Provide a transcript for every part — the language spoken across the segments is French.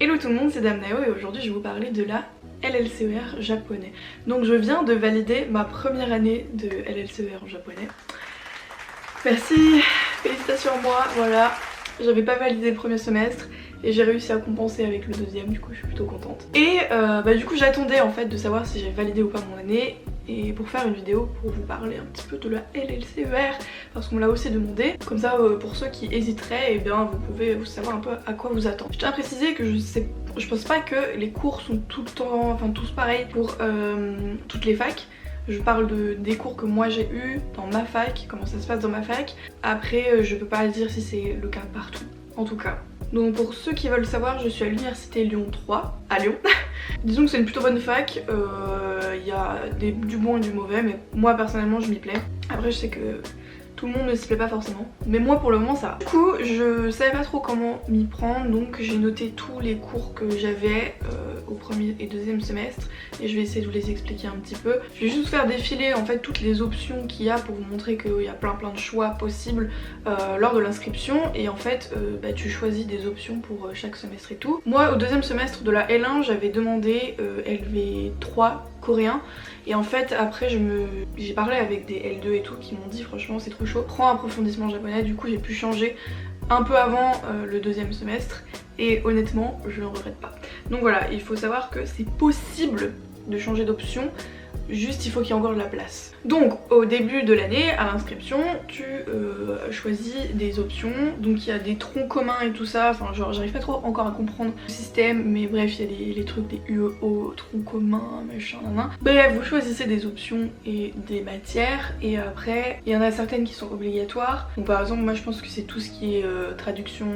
Hello tout le monde, c'est Dame Nao et aujourd'hui je vais vous parler de la LLCER japonais. Donc je viens de valider ma première année de LLCER en japonais. Merci, félicitations à moi, voilà. J'avais pas validé le premier semestre et j'ai réussi à compenser avec le deuxième, du coup je suis plutôt contente. Et du coup j'attendais en fait de savoir si j'avais validé ou pas mon année et pour faire une vidéo pour vous parler un petit peu de la LLCER parce qu'on me l'a aussi demandé. Comme ça pour ceux qui hésiteraient, et bien vous pouvez savoir un peu à quoi vous attendre. Je tiens à préciser que je pense pas que les cours sont tout le temps, enfin tous pareils pour toutes les facs. Je parle des cours que moi j'ai eu dans ma fac, comment ça se passe dans ma fac. Après je peux pas dire si c'est le cas partout, en tout cas. Donc pour ceux qui veulent savoir, je suis à l'université Lyon 3, à Lyon. Disons que c'est une plutôt bonne fac, il y a du bon et du mauvais, mais moi personnellement je m'y plais. Après je sais que tout le monde ne s'y plaît pas forcément, mais moi pour le moment ça va. Du coup je savais pas trop comment m'y prendre, donc j'ai noté tous les cours que j'avais au premier et deuxième semestre et je vais essayer de vous les expliquer un petit peu. Je vais juste faire défiler en fait toutes les options qu'il y a pour vous montrer qu'il y a plein de choix possibles lors de l'inscription et en fait tu choisis des options pour chaque semestre et tout. Moi au deuxième semestre de la L1 j'avais demandé LV3 coréen et en fait après j'ai parlé avec des L2 et tout qui m'ont dit franchement c'est trop chaud, prends approfondissement japonais. Du coup j'ai pu changer un peu avant le deuxième semestre et honnêtement je ne regrette pas. Donc voilà, il faut savoir que c'est possible de changer d'option, juste il faut qu'il y ait encore de la place. Donc au début de l'année, à l'inscription, tu choisis des options, donc il y a des troncs communs et tout ça, enfin genre j'arrive pas trop encore à comprendre le système, mais bref il y a les trucs des UEO, troncs communs, machin, nan. Bref, vous choisissez des options et des matières, et après il y en a certaines qui sont obligatoires. Donc par exemple moi je pense que c'est tout ce qui est traduction,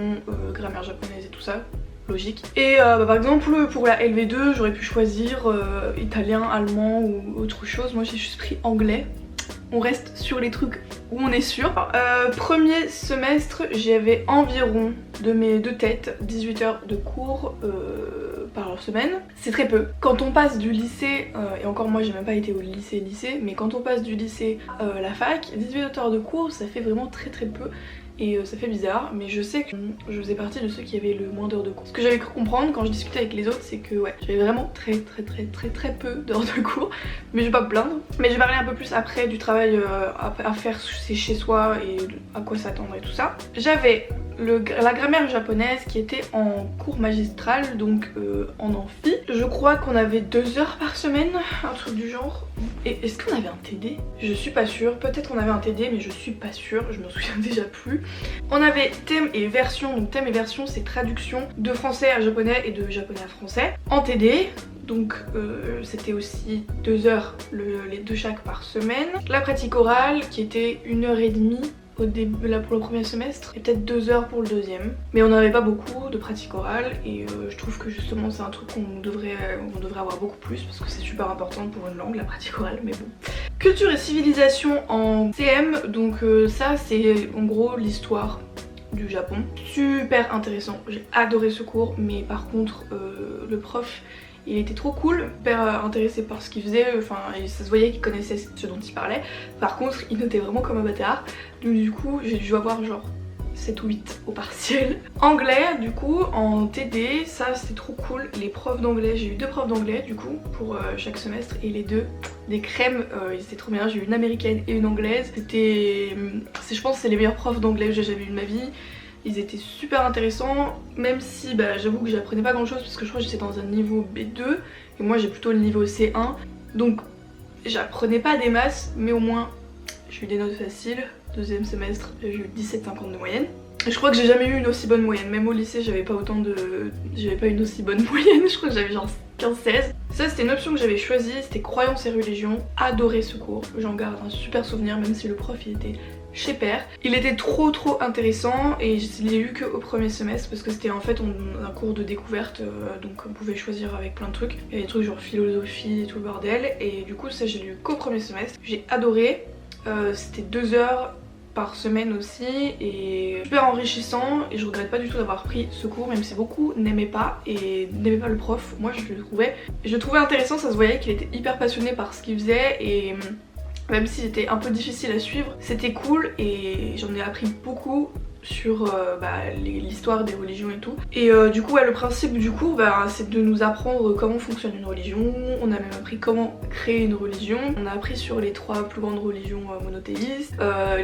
grammaire japonaise et tout ça. Logique. Et par exemple pour la LV2 j'aurais pu choisir italien, allemand ou autre chose. Moi j'ai juste pris anglais. On reste sur les trucs où on est sûr. Premier semestre j'avais environ de tête 18 heures de cours par semaine. C'est très peu. Quand on passe du lycée, et encore moi j'ai même pas été au lycée, mais quand on passe du lycée à la fac, 18 heures de cours ça fait vraiment très peu. Et ça fait bizarre, mais je sais que je faisais partie de ceux qui avaient le moins d'heures de cours. Ce que j'avais cru comprendre quand je discutais avec les autres, c'est que ouais, j'avais vraiment très peu d'heures de cours, mais je vais pas me plaindre. Mais je vais parler un peu plus après du travail à faire chez soi et à quoi s'attendre et tout ça. J'avais la grammaire japonaise qui était en cours magistral, donc en amphi. Je crois qu'on avait 2 heures par semaine, un truc du genre. Et est-ce qu'on avait un TD? Je suis pas sûre, peut-être qu'on avait un TD mais je suis pas sûre, je me souviens déjà plus. On avait thème et version, donc thème et version c'est traduction de français à japonais et de japonais à français en TD. Donc c'était aussi 2 heures les deux chaque par semaine. La pratique orale qui était 1h30 au début là pour le premier semestre et peut-être 2 heures pour le deuxième, mais on n'avait pas beaucoup de pratique orale et je trouve que justement c'est un truc qu'on devrait avoir beaucoup plus parce que c'est super important pour une langue la pratique orale, mais bon. Culture et civilisation en CM, donc ça c'est en gros l'histoire du Japon. Super intéressant, j'ai adoré ce cours, mais par contre le prof il était trop cool, super intéressé par ce qu'il faisait, enfin ça se voyait qu'il connaissait ce dont il parlait. Par contre il notait vraiment comme un bâtard, donc du coup j'ai dû avoir genre 7 ou 8 au partiel. Anglais du coup en TD, ça c'était trop cool, les profs d'anglais, j'ai eu 2 profs d'anglais du coup pour chaque semestre et les deux des crèmes, ils étaient trop bien, j'ai eu une américaine et une anglaise. Je pense que c'est les meilleurs profs d'anglais que j'ai jamais eu de ma vie. Ils étaient super intéressants, même si j'avoue que j'apprenais pas grand chose parce que je crois que j'étais dans un niveau B2 et moi j'ai plutôt le niveau C1, donc j'apprenais pas des masses, mais au moins j'ai eu des notes faciles. Deuxième semestre j'ai eu 17,50 de moyenne. Et je crois que j'ai jamais eu une aussi bonne moyenne, même au lycée j'avais pas une aussi bonne moyenne, je crois que j'avais genre 15-16. Ça c'était une option que j'avais choisie, c'était croyances et religion. Adoré ce cours, j'en garde un super souvenir même si le prof il était chez Père. Il était trop intéressant et je l'ai eu que au premier semestre parce que c'était en fait un cours de découverte, donc on pouvait choisir avec plein de trucs. Il y avait des trucs genre philosophie et tout le bordel, et du coup ça j'ai lu qu'au premier semestre. J'ai adoré, c'était 2 heures par semaine aussi et super enrichissant, et je regrette pas du tout d'avoir pris ce cours même si beaucoup n'aimaient pas le prof. Moi je le trouvais intéressant, ça se voyait qu'il était hyper passionné par ce qu'il faisait et même si c'était un peu difficile à suivre, c'était cool et j'en ai appris beaucoup sur l'histoire des religions et tout. Et du coup le principe du cours c'est de nous apprendre comment fonctionne une religion. On a même appris comment créer une religion. On a appris sur les 3 plus grandes religions monothéistes,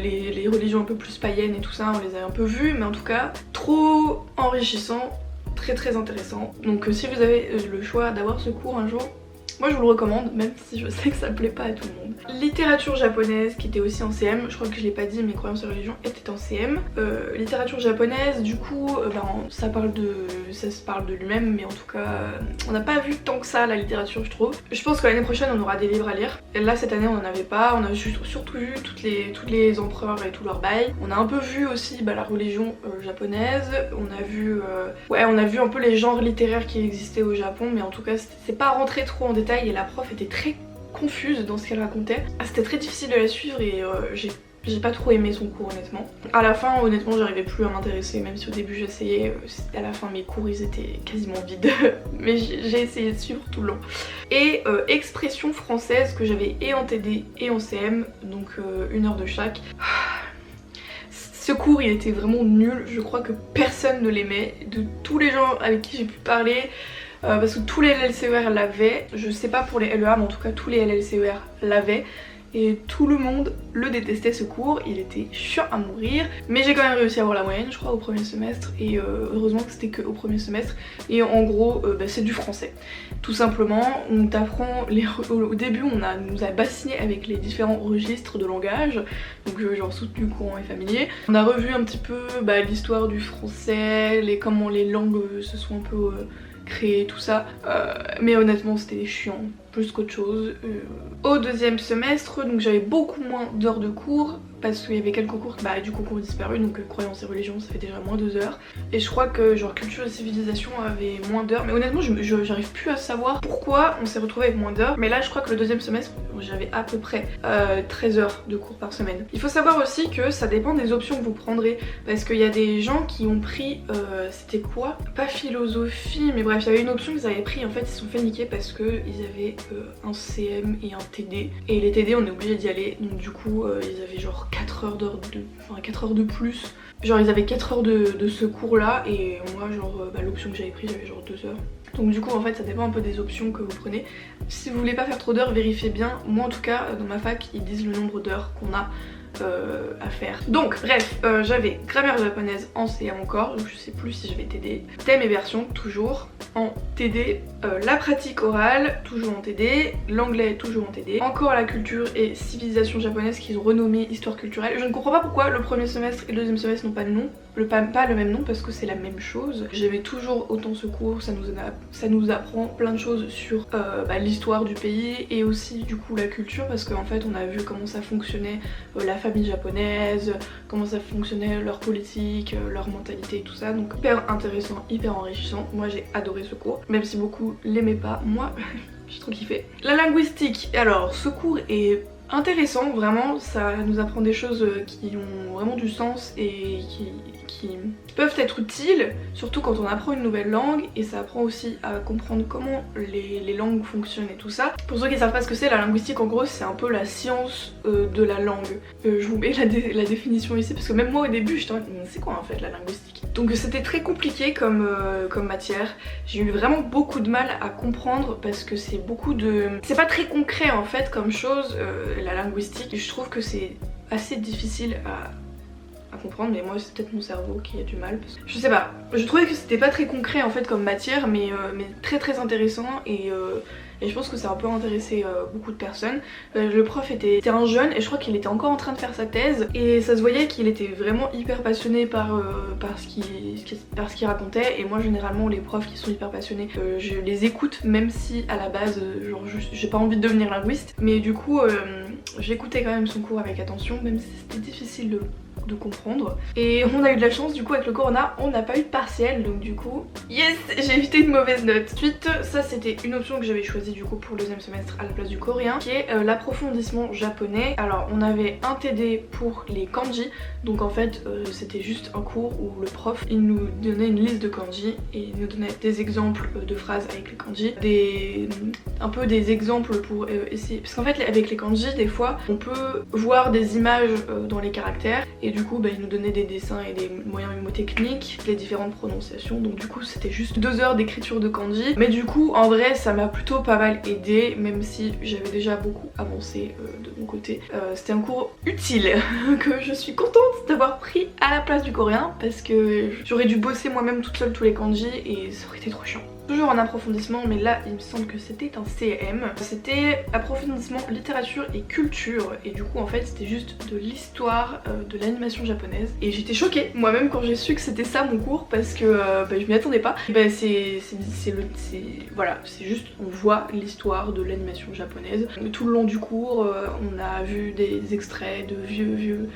les religions un peu plus païennes et tout ça, on les a un peu vues, mais en tout cas trop enrichissant, très intéressant. Donc si vous avez le choix d'avoir ce cours un jour, moi je vous le recommande, même si je sais que ça plaît pas à tout le monde. Littérature japonaise qui était aussi en CM, je crois que je l'ai pas dit, mais croyances et religions était en CM. Littérature japonaise, du coup ça se parle de lui-même, mais en tout cas on n'a pas vu tant que ça la littérature, je trouve. Je pense que l'année prochaine on aura des livres à lire. Et là cette année on en avait pas, on a surtout vu tous les empereurs et tout leur bail. On a un peu vu aussi la religion japonaise, on a vu un peu les genres littéraires qui existaient au Japon, mais en tout cas c'est pas rentré trop en détail et la prof était très confuse dans ce qu'elle racontait. C'était très difficile de la suivre et j'ai pas trop aimé son cours honnêtement. À la fin honnêtement j'arrivais plus à m'intéresser, même si au début j'essayais, à la fin mes cours ils étaient quasiment vides mais j'ai essayé de suivre tout le long. Et expression française que j'avais et en TD et en CM, donc 1 heure de chaque. Ce cours il était vraiment nul, je crois que personne ne l'aimait, de tous les gens avec qui j'ai pu parler. Parce que tous les LLCER l'avaient, je sais pas pour les LEA mais en tout cas tous les LLCER l'avaient. Et tout le monde le détestait ce cours, il était chiant à mourir. Mais j'ai quand même réussi à avoir la moyenne je crois au premier semestre. Et heureusement que c'était que au premier semestre. Et en gros c'est du français. Tout simplement on t'apprend, au début on nous a bassiné avec les différents registres de langage. Donc genre soutenu, courant et familier. On a revu un petit peu l'histoire du français, comment les langues se sont un peu créer tout ça, mais honnêtement c'était chiant plus qu'autre chose. Au deuxième semestre donc j'avais beaucoup moins d'heures de cours parce qu'il y avait quelques cours du concours disparu, donc croyances et religions ça fait déjà moins 2 heures, et je crois que genre culture et civilisation avait moins d'heures, mais honnêtement j'arrive plus à savoir pourquoi on s'est retrouvé avec moins d'heures. Mais là je crois que le deuxième semestre j'avais à peu près 13 heures de cours par semaine. Il faut savoir aussi que ça dépend des options que vous prendrez, parce qu'il y a des gens qui ont pris c'était quoi, pas philosophie mais bref il y avait une option qu'ils avaient pris, en fait ils se sont fait niquer parce que ils avaient un CM et un TD, et les TD on est obligé d'y aller, donc du coup ils avaient genre 4 heures de plus, genre ils avaient 4 heures de ce cours là, et moi genre l'option que j'avais prise j'avais genre 2 heures. Donc du coup en fait ça dépend un peu des options que vous prenez. Si vous voulez pas faire trop d'heures, vérifiez bien. Moi en tout cas dans ma fac ils disent le nombre d'heures qu'on a à faire. Donc bref, j'avais grammaire japonaise en CM encore, donc je sais plus si je vais TD. Thème et version toujours en TD, la pratique orale toujours en TD, l'anglais toujours en TD, encore la culture et civilisation japonaise qu'ils ont renommé histoire culturelle. Je ne comprends pas pourquoi le premier semestre et le deuxième semestre n'ont pas de nom, pas le même nom, parce que c'est la même chose. J'aimais toujours autant ce cours, ça nous apprend plein de choses sur l'histoire du pays et aussi du coup la culture, parce qu'en fait on a vu comment ça fonctionnait la famille japonaise, comment ça fonctionnait leur politique, leur mentalité et tout ça, donc hyper intéressant, hyper enrichissant. Moi j'ai adoré ce cours, même si beaucoup l'aimaient pas, moi j'ai trop kiffé. La linguistique, alors ce cours est intéressant, vraiment, ça nous apprend des choses qui ont vraiment du sens et qui peuvent être utiles, surtout quand on apprend une nouvelle langue, et ça apprend aussi à comprendre comment les langues fonctionnent et tout ça. Pour ceux qui savent pas ce que c'est, la linguistique en gros c'est un peu la science de la langue. Je vous mets la définition ici parce que même moi au début j'étais en mode c'est quoi en fait la linguistique. Donc c'était très compliqué comme matière, j'ai eu vraiment beaucoup de mal à comprendre parce que c'est pas très concret en fait comme chose, la linguistique, et je trouve que c'est assez difficile à comprendre, mais moi c'est peut-être mon cerveau qui a du mal, parce que je sais pas, je trouvais que c'était pas très concret en fait comme matière, mais très intéressant, et je pense que ça a un peu intéressé beaucoup de personnes. Le prof était un jeune et je crois qu'il était encore en train de faire sa thèse, et ça se voyait qu'il était vraiment hyper passionné par ce qu'il racontait, et moi généralement les profs qui sont hyper passionnés je les écoute, même si à la base genre j'ai pas envie de devenir linguiste, mais du coup j'écoutais quand même son cours avec attention, même si c'était difficile de comprendre. Et on a eu de la chance du coup avec le corona, on n'a pas eu de partiel, donc du coup yes, j'ai évité une mauvaise note. Ensuite ça c'était une option que j'avais choisie du coup pour le deuxième semestre à la place du coréen, qui est l'approfondissement japonais. Alors on avait un TD pour les kanji, donc en fait c'était juste un cours où le prof il nous donnait une liste de kanji et il nous donnait des exemples de phrases avec les kanji, un peu des exemples pour essayer, parce qu'en fait avec les kanji des fois on peut voir des images dans les caractères, et du coup bah, il nous donnait des dessins et des moyens mnémotechniques, les différentes prononciations, donc du coup c'était juste 2 heures d'écriture de kanji. Mais du coup en vrai ça m'a plutôt pas mal aidé, même si j'avais déjà beaucoup avancé de mon côté. C'était un cours utile que je suis contente d'avoir pris à la place du coréen, parce que j'aurais dû bosser moi-même toute seule tous les kanji et ça aurait été trop chiant. Toujours en approfondissement, mais là il me semble que c'était un CM. C'était approfondissement littérature et culture, et du coup en fait c'était juste de l'histoire de l'animation japonaise. Et j'étais choquée moi-même quand j'ai su que c'était ça mon cours, parce que bah, je m'y attendais pas. Bah, voilà, c'est juste on voit l'histoire de l'animation japonaise. Tout le long du cours on a vu des extraits de vieux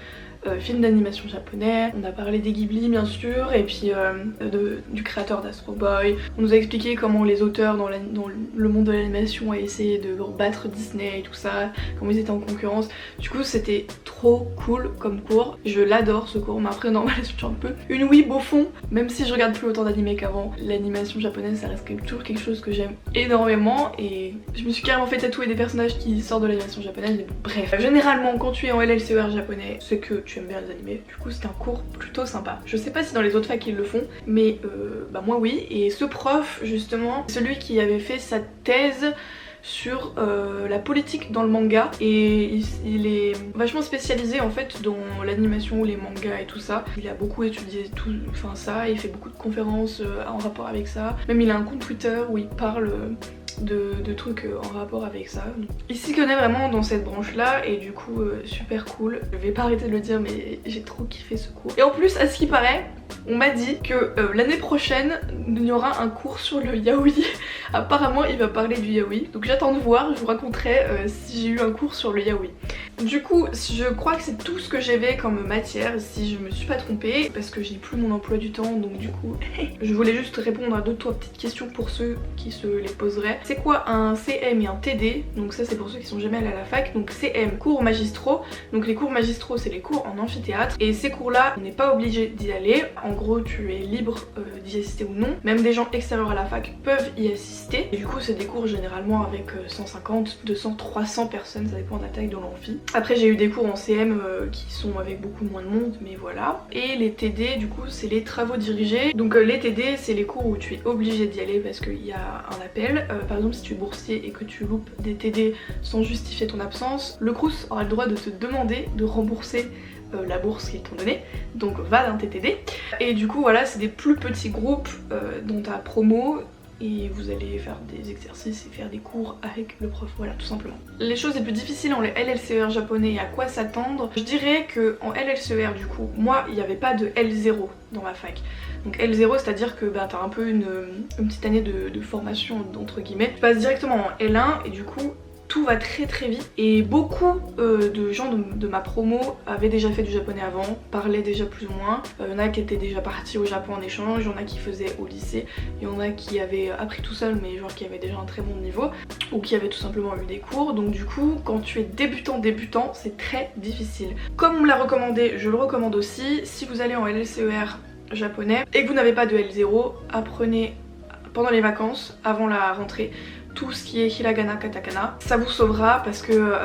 films d'animation japonais, on a parlé des Ghibli bien sûr, et puis du créateur d'Astro Boy. On nous a expliqué comment les auteurs dans le monde de l'animation ont essayé de battre Disney et tout ça, comment ils étaient en concurrence. Du coup c'était trop cool comme cours, je l'adore ce cours, mais après normal je suis un peu une weeb au fond, même si je regarde plus autant d'animés qu'avant. L'animation japonaise ça reste quand même toujours quelque chose que j'aime énormément, et je me suis carrément fait tatouer des personnages qui sortent de l'animation japonaise, mais bref. Généralement quand tu es en LLCER japonais, c'est que tu aimes bien les animés, du coup c'était un cours plutôt sympa. Je sais pas si dans les autres facs ils le font, mais bah moi oui. Et ce prof justement, celui qui avait fait sa thèse sur la politique dans le manga, et il est vachement spécialisé en fait dans l'animation, les mangas et tout ça. Il a beaucoup étudié tout, enfin ça, il fait beaucoup de conférences en rapport avec ça. Même il a un compte Twitter où il parle de trucs en rapport avec ça. Il s'y connaît vraiment dans cette branche là, et du coup super cool. Je vais pas arrêter de le dire, mais j'ai trop kiffé ce cours. Et en plus à ce qui paraît, on m'a dit que l'année prochaine il y aura un cours sur le yaoi. Apparemment il va parler du yaoi, donc j'attends de voir, je vous raconterai si j'ai eu un cours sur le yaoi. Du coup je crois que c'est tout ce que j'avais comme matière, si je me suis pas trompée, parce que j'ai plus mon emploi du temps, donc du coup je voulais juste répondre à 2-3 petites questions pour ceux qui se les poseraient. C'est quoi un CM et un TD? Donc ça c'est pour ceux qui sont jamais allés à la fac. Donc CM, cours magistraux. Donc les cours magistraux c'est les cours en amphithéâtre, et ces cours là on n'est pas obligé d'y aller. En gros tu es libre d'y assister ou non, même des gens extérieurs à la fac peuvent y assister. Et du coup c'est des cours généralement avec 150, 200, 300 personnes, ça dépend de la taille de l'amphi. Après j'ai eu des cours en CM qui sont avec beaucoup moins de monde, mais voilà. Et les TD du coup c'est les travaux dirigés. Donc les TD c'est les cours où tu es obligé d'y aller parce qu'il y a un appel. Par exemple si tu es boursier et que tu loupes des TD sans justifier ton absence, le Crous aura le droit de te demander de rembourser la bourse qu'ils t'ont donnée, donc va d'un TTD. Et du coup voilà, c'est des plus petits groupes dont ta promo, et vous allez faire des exercices et faire des cours avec le prof, voilà tout simplement. Les choses les plus difficiles en LLCER japonais et à quoi s'attendre, je dirais que en LLCER du coup, moi il n'y avait pas de L0 dans ma fac. Donc L0 c'est à dire que bah, t'as un peu une petite année de formation entre guillemets. Tu passes directement en L1 et du coup tout va très très vite, et beaucoup de gens de ma promo avaient déjà fait du japonais avant, parlaient déjà plus ou moins. Il y en a qui étaient déjà partis au Japon en échange, il y en a qui faisaient au lycée, il y en a qui avaient appris tout seul mais genre qui avaient déjà un très bon niveau, ou qui avaient tout simplement eu des cours. Donc du coup quand tu es débutant c'est très difficile. Comme on me l'a recommandé, je le recommande aussi. Si vous allez en LLCER japonais et que vous n'avez pas de L0, apprenez pendant les vacances, avant la rentrée, tout ce qui est hiragana, katakana. Ça vous sauvera parce que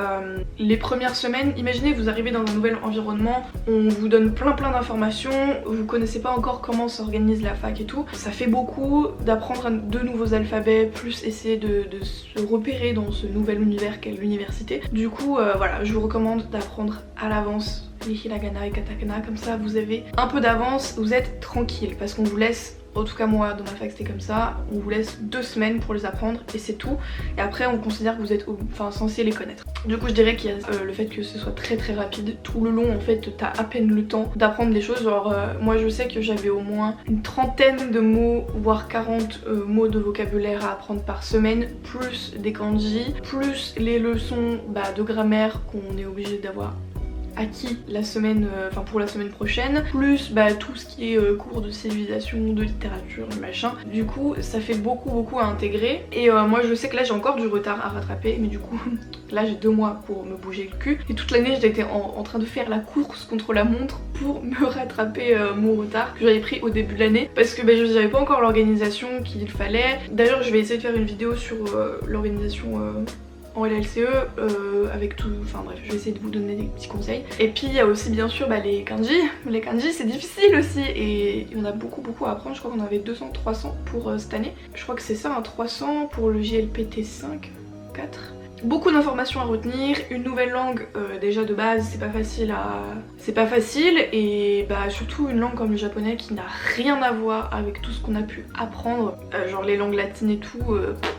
les premières semaines, imaginez vous arrivez dans un nouvel environnement, on vous donne plein d'informations, vous connaissez pas encore comment s'organise la fac et tout. Ça fait beaucoup d'apprendre de nouveaux alphabets, plus essayer de se repérer dans ce nouvel univers qu'est l'université. Du coup voilà, je vous recommande d'apprendre à l'avance les hiragana et katakana, comme ça vous avez un peu d'avance, vous êtes tranquille, parce qu'on vous laisse, en tout cas moi dans ma fac c'était comme ça, on vous laisse 2 semaines pour les apprendre et c'est tout, et après on considère que vous êtes censé les connaître. Du coup je dirais qu'il y a le fait que ce soit très rapide, tout le long en fait t'as à peine le temps d'apprendre les choses. Genre moi je sais que j'avais au moins une trentaine de mots, voire 40 mots de vocabulaire à apprendre par semaine, plus des kanji, plus les leçons de grammaire qu'on est obligé d'avoir acquis la semaine, pour la semaine prochaine, plus tout ce qui est cours de civilisation, de littérature, machin. Du coup ça fait beaucoup à intégrer, et moi je sais que là j'ai encore du retard à rattraper, mais du coup là j'ai 2 mois pour me bouger le cul, et toute l'année j'étais en train de faire la course contre la montre pour me rattraper mon retard que j'avais pris au début de l'année, parce que je n'avais pas encore l'organisation qu'il fallait. D'ailleurs je vais essayer de faire une vidéo sur l'organisation en LLCE avec tout, enfin bref, je vais essayer de vous donner des petits conseils. Et puis il y a aussi bien sûr les kanji. Les kanji c'est difficile aussi et on a beaucoup à apprendre. Je crois qu'on avait 200-300 pour cette année. Je crois que c'est ça, 300 pour le JLPT 5, 4. Beaucoup d'informations à retenir, une nouvelle langue déjà de base c'est pas facile et surtout une langue comme le japonais qui n'a rien à voir avec tout ce qu'on a pu apprendre, genre les langues latines et tout,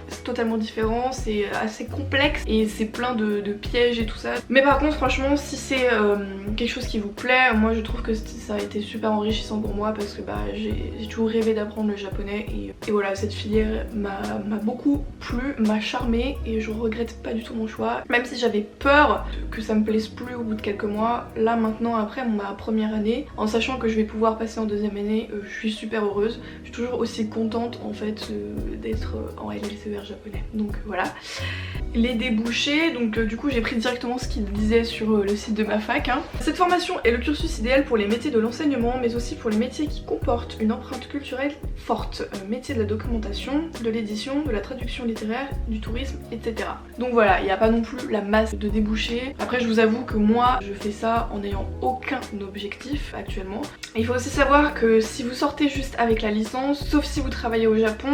c'est totalement différent, c'est assez complexe et c'est plein de pièges et tout ça. Mais par contre franchement si c'est quelque chose qui vous plaît, moi je trouve que ça a été super enrichissant pour moi parce que j'ai toujours rêvé d'apprendre le japonais et voilà, cette filière m'a beaucoup plu, m'a charmée et je regrette pas du tout mon choix. Même si j'avais peur que ça me plaise plus au bout de quelques mois, là maintenant après ma première année, en sachant que je vais pouvoir passer en deuxième année, je suis super heureuse. Je suis toujours aussi contente en fait d'être en LLCER japonais. Donc voilà. Les débouchés, donc du coup j'ai pris directement ce qu'il disait sur le site de ma fac. Cette formation est le cursus idéal pour les métiers de l'enseignement mais aussi pour les métiers qui comportent une empreinte culturelle forte. Métiers de la documentation, de l'édition, de la traduction littéraire, du tourisme, etc. Donc voilà, il n'y a pas non plus la masse de débouchés. Après je vous avoue que moi je fais ça en n'ayant aucun objectif actuellement. Il faut aussi savoir que si vous sortez juste avec la licence, sauf si vous travaillez au Japon,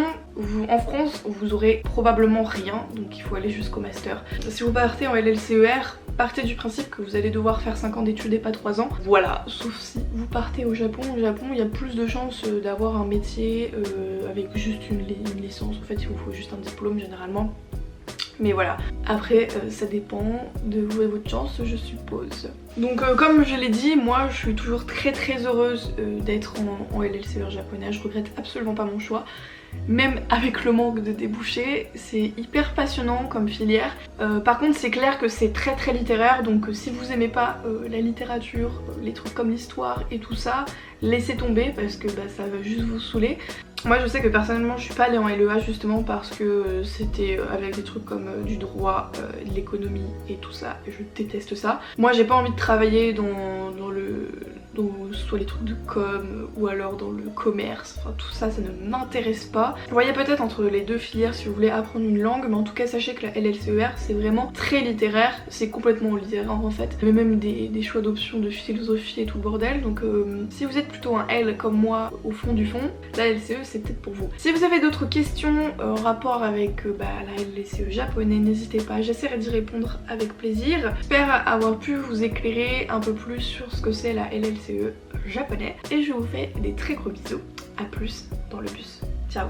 en France vous aurez probablement rien, donc il faut aller jusqu'au master. Si vous partez en LLCER, partez du principe que vous allez devoir faire 5 ans d'études et pas 3 ans. Voilà, sauf si vous partez au Japon. Au Japon, il y a plus de chances d'avoir un métier avec juste une licence. En fait, il vous faut juste un diplôme généralement. Mais voilà, après ça dépend de vous et votre chance je suppose. Donc comme je l'ai dit, moi je suis toujours très heureuse d'être en LLCER japonais, je regrette absolument pas mon choix. Même avec le manque de débouchés, c'est hyper passionnant comme filière. Par contre c'est clair que c'est très littéraire, donc si vous aimez pas la littérature, les trucs comme l'histoire et tout ça, laissez tomber parce que ça va juste vous saouler. Moi je sais que personnellement je suis pas allée en LEA justement parce que c'était avec des trucs comme du droit, de l'économie et tout ça, et je déteste ça. Moi j'ai pas envie de travailler dans soit les trucs de com ou alors dans le commerce, enfin tout ça, ça ne m'intéresse pas. Vous voyez peut-être entre les deux filières si vous voulez apprendre une langue, mais en tout cas sachez que la LLCER c'est vraiment très littéraire, c'est complètement littéraire en fait. Il y a même des choix d'options de philosophie et tout le bordel, donc si vous êtes plutôt un L comme moi au fond du fond, la LCE c'est peut-être pour vous. Si vous avez d'autres questions en rapport avec la LLCE japonais, n'hésitez pas, j'essaierai d'y répondre avec plaisir. J'espère avoir pu vous éclairer un peu plus sur ce que c'est la LLCE japonais et je vous fais des très gros bisous. A plus dans le bus. Ciao.